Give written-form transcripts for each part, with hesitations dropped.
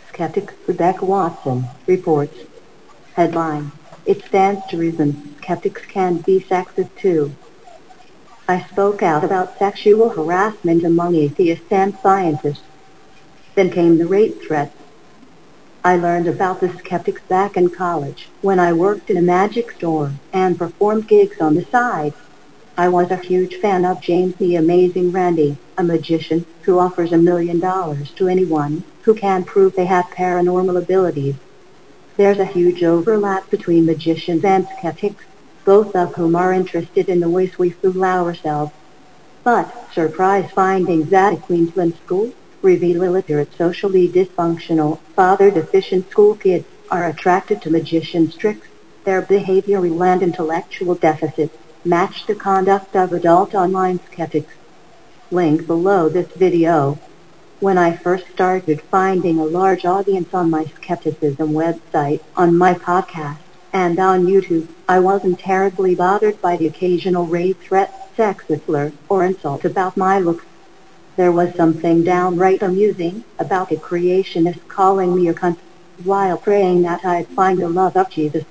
Skeptic Rebecca Watson reports. Headline: It stands to reason skeptics can be sexist too. I spoke out about sexual harassment among atheists and scientists. Then came the rape threats. I learned about the skeptics back in college when I worked in a magic store and performed gigs on the side. I was a huge fan of James the Amazing Randi, a magician who offers $1 million to anyone who can prove they have paranormal abilities. There's a huge overlap between magicians and skeptics, both of whom are interested in the ways we fool ourselves. But surprise findings at a Queensland school reveal illiterate, socially dysfunctional, father-deficient school kids are attracted to magicians' tricks. Their behavioral and intellectual deficits match the conduct of adult online skeptics. Link below this video. When I first started finding a large audience on my skepticism website, on my podcast, and on YouTube, I wasn't terribly bothered by the occasional rape threat, sexist slur, or insult about my looks. There was something downright amusing about a creationist calling me a cunt, while praying that I'd find the love of Jesus.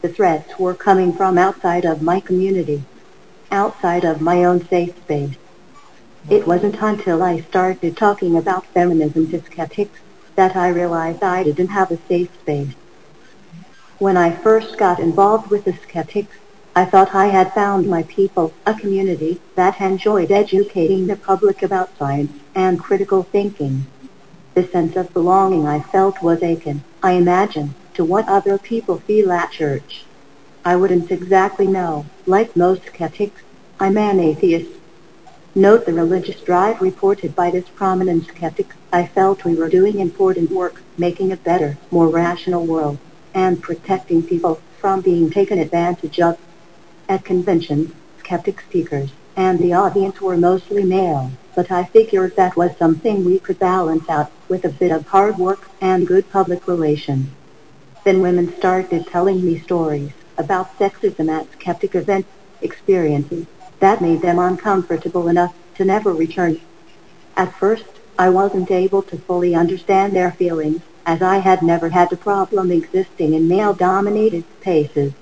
The threats were coming from outside of my community, outside of my own safe space. It wasn't until I started talking about feminism to skeptics that I realized I didn't have a safe space. When I first got involved with the skeptics, I thought I had found my people, a community that enjoyed educating the public about science and critical thinking. The sense of belonging I felt was akin, I imagine, to what other people feel at church. I wouldn't exactly know. Like most skeptics, I'm an atheist. Note the religious drive reported by this prominent skeptic. I felt we were doing important work, making a better, more rational world, and protecting people from being taken advantage of. At conventions, skeptic speakers and the audience were mostly male, but I figured that was something we could balance out with a bit of hard work and good public relations. Then women started telling me stories about sexism at skeptic events, experiences that made them uncomfortable enough to never return. At first, I wasn't able to fully understand their feelings, as I had never had a problem existing in male-dominated spaces.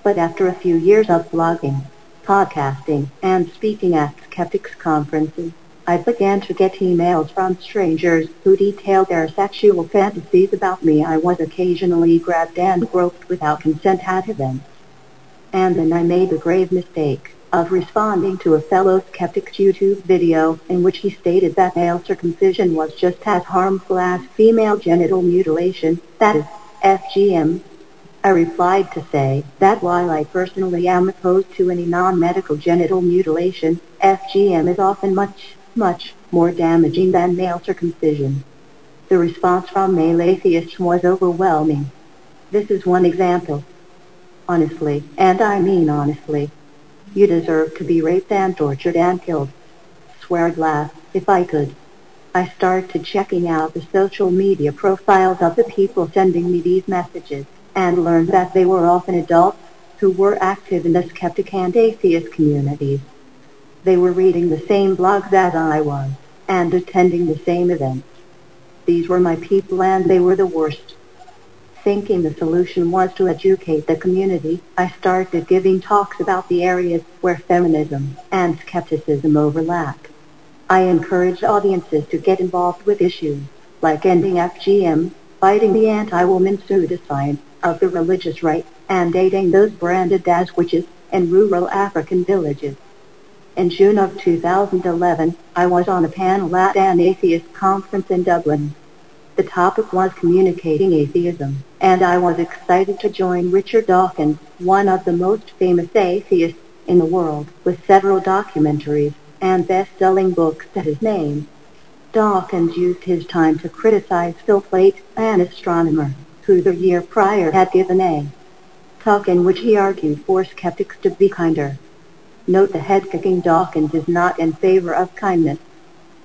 But after a few years of blogging, podcasting, and speaking at skeptics conferences, I began to get emails from strangers who detailed their sexual fantasies about me. I was occasionally grabbed and groped without consent at events. And then I made the grave mistake of responding to a fellow skeptic's YouTube video in which he stated that male circumcision was just as harmful as female genital mutilation, that is, FGM. I replied to say that while I personally am opposed to any non-medical genital mutilation, FGM is often much more damaging than male circumcision. The response from male atheists was overwhelming. This is one example. Honestly, and I mean honestly, you deserve to be raped and tortured and killed. Swear I'd laugh if I could. I started checking out the social media profiles of the people sending me these messages, and learned that they were often adults who were active in the skeptic and atheist communities. They were reading the same blogs as I was, and attending the same events. These were my people and they were the worst. Thinking the solution was to educate the community, I started giving talks about the areas where feminism and skepticism overlap. I encouraged audiences to get involved with issues like ending FGM, fighting the anti-woman pseudoscience of the religious right, and aiding those branded as witches in rural African villages. In June of 2011, I was on a panel at an atheist conference in Dublin. The topic was communicating atheism, and I was excited to join Richard Dawkins, one of the most famous atheists in the world, with several documentaries and best-selling books to his name. Dawkins used his time to criticize Phil Plait, an astronomer, who the year prior had given a talk in which he argued for skeptics to be kinder. Note the head-kicking Dawkins is not in favor of kindness.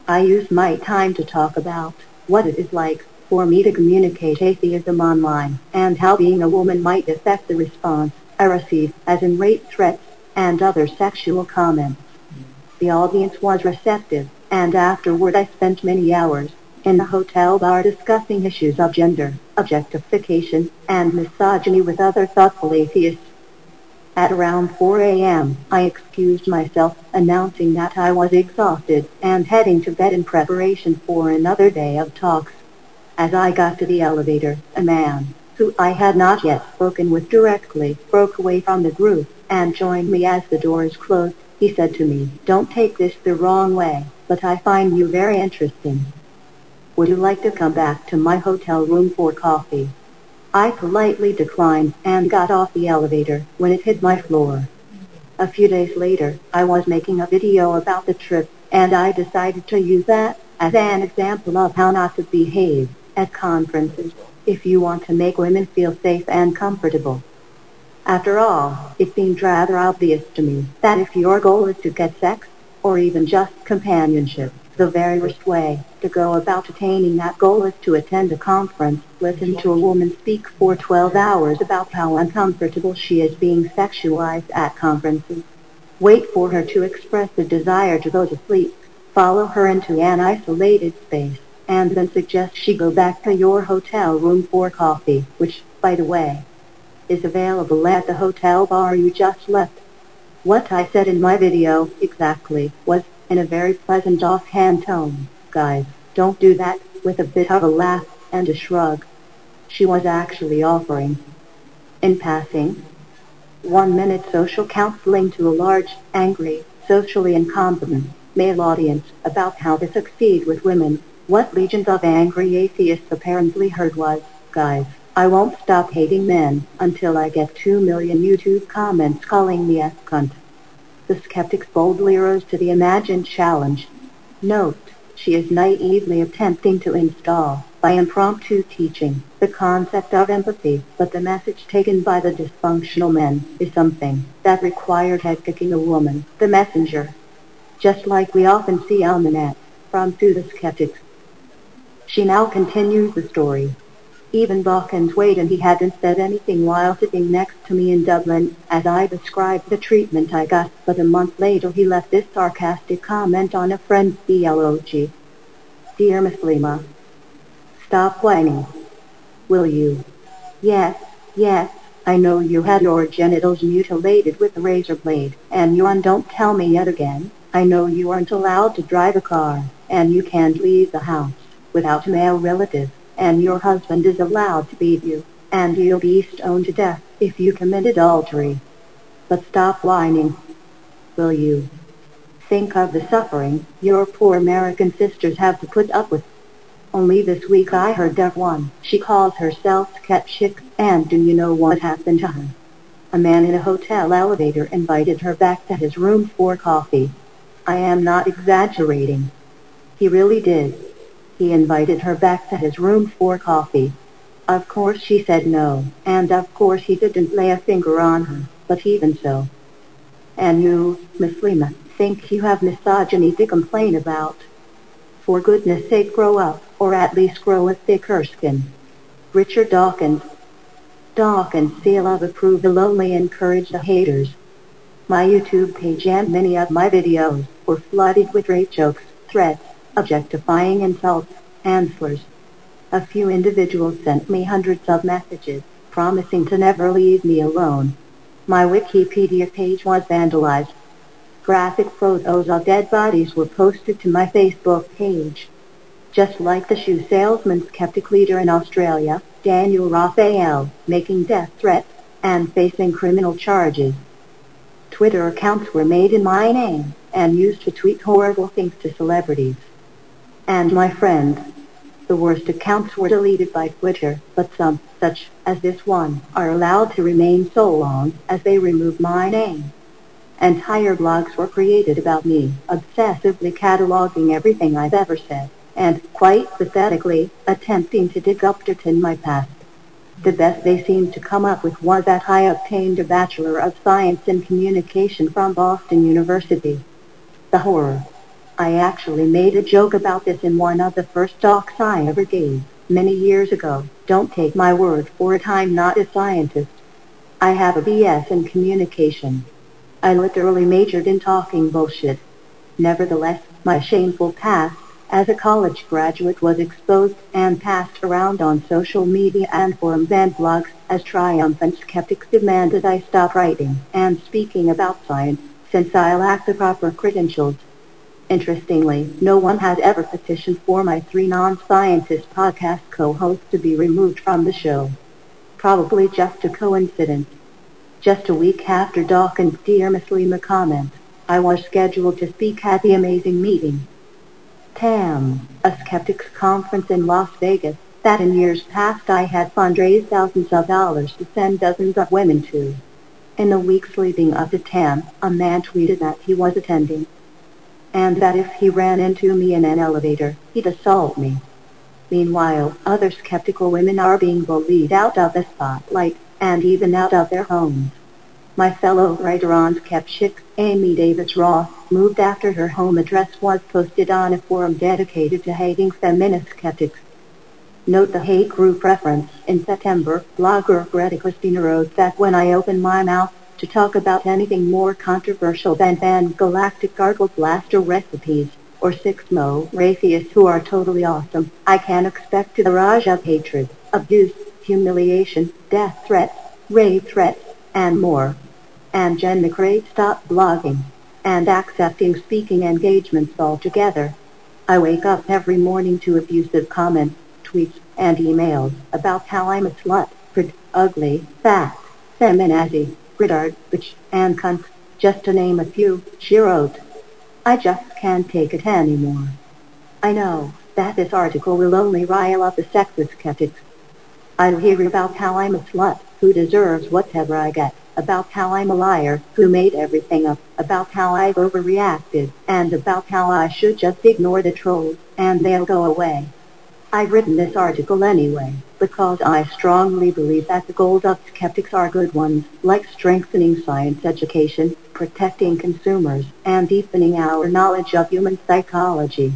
I use my time to talk about what it is like for me to communicate atheism online, and how being a woman might affect the response I receive, as in rape threats and other sexual comments. The audience was receptive, and afterward I spent many hours in the hotel bar discussing issues of gender, objectification, and misogyny with other thoughtful atheists. At around 4 a.m., I excused myself, announcing that I was exhausted and heading to bed in preparation for another day of talks. As I got to the elevator, a man, who I had not yet spoken with directly, broke away from the group and joined me as the doors closed. He said to me, "Don't take this the wrong way, but I find you very interesting. Would you like to come back to my hotel room for coffee?" I politely declined and got off the elevator when it hit my floor. A few days later, I was making a video about the trip, and I decided to use that as an example of how not to behave at conferences if you want to make women feel safe and comfortable. After all, it seemed rather obvious to me that if your goal is to get sex, or even just companionship, the very worst way to go about attaining that goal is to attend a conference, listen to a woman speak for 12 hours about how uncomfortable she is being sexualized at conferences, wait for her to express the desire to go to sleep, follow her into an isolated space, and then suggest she go back to your hotel room for coffee, which, by the way, is available at the hotel bar you just left. What I said in my video, exactly, was, in a very pleasant offhand tone, "Guys, don't do that," with a bit of a laugh and a shrug. She was actually offering, in passing, 1-minute social counseling to a large, angry, socially incompetent male audience about how to succeed with women. What legions of angry atheists apparently heard was, "Guys, I won't stop hating men until I get 2 million YouTube comments calling me a cunt." The skeptics boldly rose to the imagined challenge. Note, she is naively attempting to install, by impromptu teaching, the concept of empathy, but the message taken by the dysfunctional men is something that required head-kicking a woman, the messenger. Just like we often see on the net, from pseudoskeptics. She now continues the story. Even Dawkins weighed and he hadn't said anything while sitting next to me in Dublin, as I described the treatment I got, but a month later he left this sarcastic comment on a friend's blog. "Dear Muslima, stop whining. Will you? Yes, yes, I know you had your genitals mutilated with a razor blade, and don't tell me yet again. I know you aren't allowed to drive a car, and you can't leave the house without a male relative, and your husband is allowed to beat you, and you'll be stoned to death if you commit adultery. But stop whining. Will you? Think of the suffering your poor American sisters have to put up with. Only this week I heard that one, she calls herself skeptic, and do you know what happened to her? A man in a hotel elevator invited her back to his room for coffee. I am not exaggerating. He really did. He invited her back to his room for coffee. Of course she said no, and of course he didn't lay a finger on her, but even so. And you, Muslima, think you have misogyny to complain about? For goodness sake, grow up, or at least grow a thicker skin. Richard Dawkins. Dawkins' seal of approval only encouraged the haters. My YouTube page and many of my videos were flooded with rape jokes, threats, objectifying insults, and slurs. A few individuals sent me hundreds of messages, promising to never leave me alone. My Wikipedia page was vandalized. Graphic photos of dead bodies were posted to my Facebook page. Just like the shoe salesman skeptic leader in Australia, Daniel Raphael, making death threats and facing criminal charges. Twitter accounts were made in my name and used to tweet horrible things to celebrities. And my friend, the worst accounts were deleted by Twitter, but some, such as this one, are allowed to remain so long as they remove my name. Entire blogs were created about me, obsessively cataloging everything I've ever said, and, quite pathetically, attempting to dig up dirt in my past. The best they seemed to come up with was that I obtained a Bachelor of Science in Communication from Boston University. The horror. I actually made a joke about this in one of the first talks I ever gave, many years ago. Don't take my word for it, I'm not a scientist. I have a BS in communication. I literally majored in talking bullshit. Nevertheless, My shameful past as a college graduate was exposed and passed around on social media and forums and blogs as triumphant skeptics demanded I stop writing and speaking about science, since I lack the proper credentials. Interestingly, no one has ever petitioned for my three non-scientist podcast co-hosts to be removed from the show. Probably just a coincidence. Just a week after Dawkins' Dear Miss Lima comment, I was scheduled to speak at the amazing meeting. TAM, a skeptics conference in Las Vegas, that in years past I had fundraised thousands of dollars to send dozens of women to. In the weeks leading up to TAM, a man tweeted that he was attending, and that if he ran into me in an elevator, he'd assault me. Meanwhile, other skeptical women are being bullied out of the spotlight, and even out of their homes. My fellow writer on Skeptics, Amy Davis Ross, moved after her home address was posted on a forum dedicated to hating feminist skeptics. Note the Hate Group reference. In September, blogger Greta Christina wrote that when I open my mouth to talk about anything more controversial than galactic gargle blaster recipes, or 6mo ratheists who are totally awesome, I can expect a barrage of hatred, abuse, humiliation, death threats, rape threats, and more. And Jen McRae stopped blogging and accepting speaking engagements altogether. I wake up every morning to abusive comments, tweets, and emails about how I'm a slut, prig, ugly, fat, feminazi, retard, bitch, and cunt, just to name a few, she wrote. I just can't take it anymore. I know that this article will only rile up the sexist skeptics. I'll hear about how I'm a slut, who deserves whatever I get, about how I'm a liar, who made everything up, about how I've overreacted, and about how I should just ignore the trolls, and they'll go away. I've written this article anyway, because I strongly believe that the goals of skeptics are good ones, like strengthening science education, protecting consumers, and deepening our knowledge of human psychology.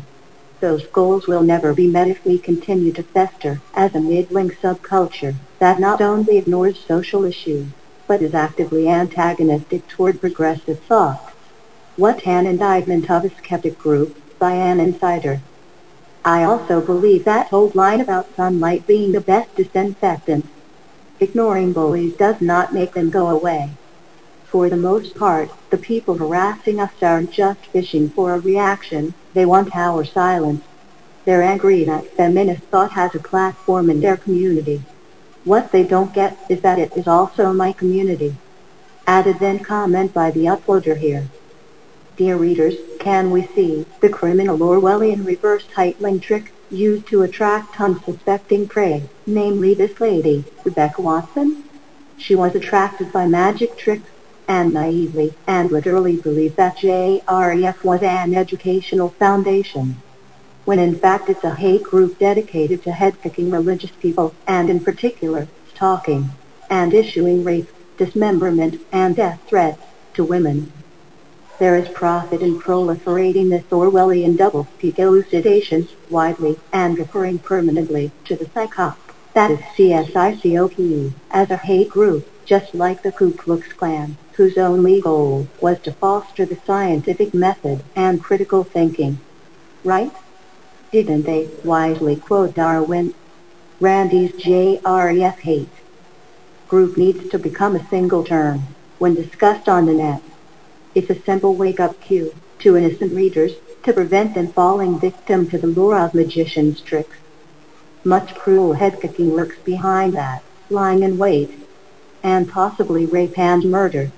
Those goals will never be met if we continue to fester as a middling subculture that not only ignores social issues, but is actively antagonistic toward progressive thought. What an indictment of a skeptic group, by an insider. I also believe that old line about sunlight being the best disinfectant. Ignoring bullies does not make them go away. For the most part, the people harassing us aren't just fishing for a reaction, they want our silence. They're angry that feminist thought has a platform in their community. What they don't get is that it is also my community. Added then comment by the uploader here. Dear readers, can we see the criminal Orwellian reverse titling trick used to attract unsuspecting prey, namely this lady, Rebecca Watson? She was attracted by magic tricks, and naively and literally believed that JREF was an educational foundation, when in fact it's a hate group dedicated to head-kicking religious people, and in particular, stalking and issuing rape, dismemberment, and death threats to women. There is profit in proliferating this Orwellian double-speak elucidation widely and referring permanently to the psychop, that is CSICOP, as a hate group, just like the Ku Klux Klan, whose only goal was to foster the scientific method and critical thinking. Right? Didn't they wisely quote Darwin? Randy's JREF hate group needs to become a single term when discussed on the net. It's a simple wake-up cue to innocent readers to prevent them falling victim to the lure of magicians' tricks. Much cruel head-kicking lurks behind that, lying in wait, and possibly rape and murder.